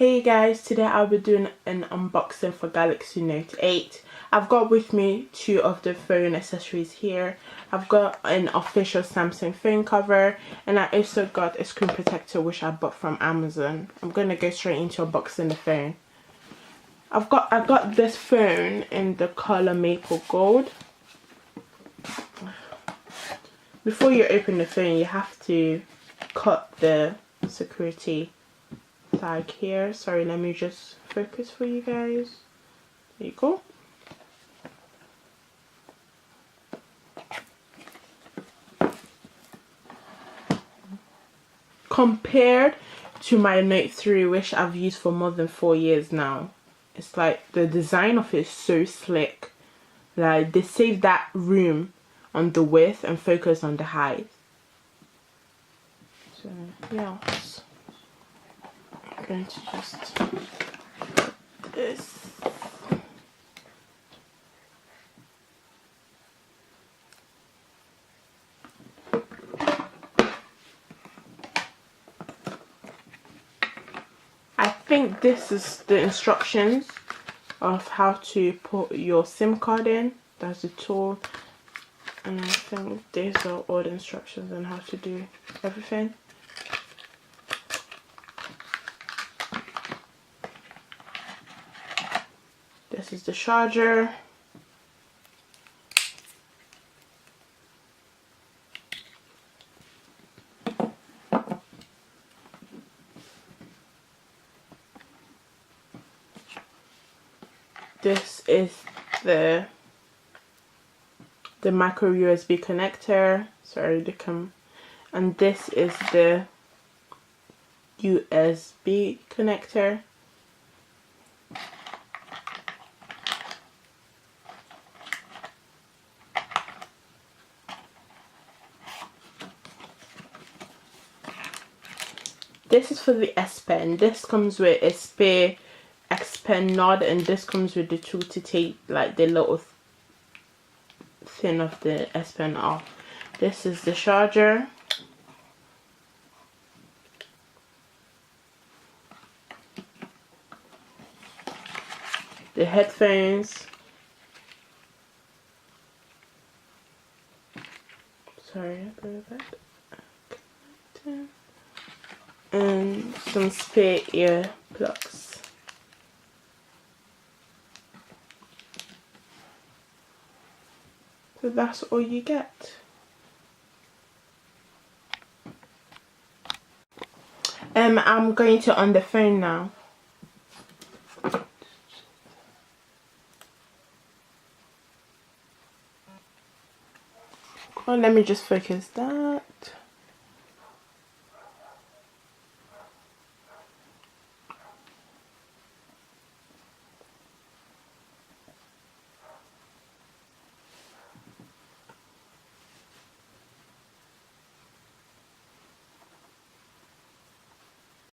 Hey guys, today I'll be doing an unboxing for Galaxy Note 8. I've got with me two of the phone accessories here. I've got an official Samsung phone cover, and I also got a screen protector which I bought from Amazon. I'm gonna go straight into unboxing the phone. I got this phone in the color maple gold. Before you open the phone, you have to cut the security tag here. Sorry, let me just focus for you guys. There you go. Compared to my Note 3, which I've used for more than 4 years now, it's like the design of it is so slick. Like they save that room on the width and focus on the height. So yeah, I'm going to just put this. I think this is the instructions of how to put your SIM card in. That's the tool, and I think these are all the instructions on how to do everything. This is the charger. This is the micro USB connector. Sorry, and this is the USB connector. This is for the S Pen. This comes with a spare X Pen nod, and this comes with the tool to take like the little thin of the S Pen off. This is the charger. The headphones. Sorry, I'll go back. And some spare ear plugs. So that's all you get. I'm going to on the phone now. Oh, let me just focus that.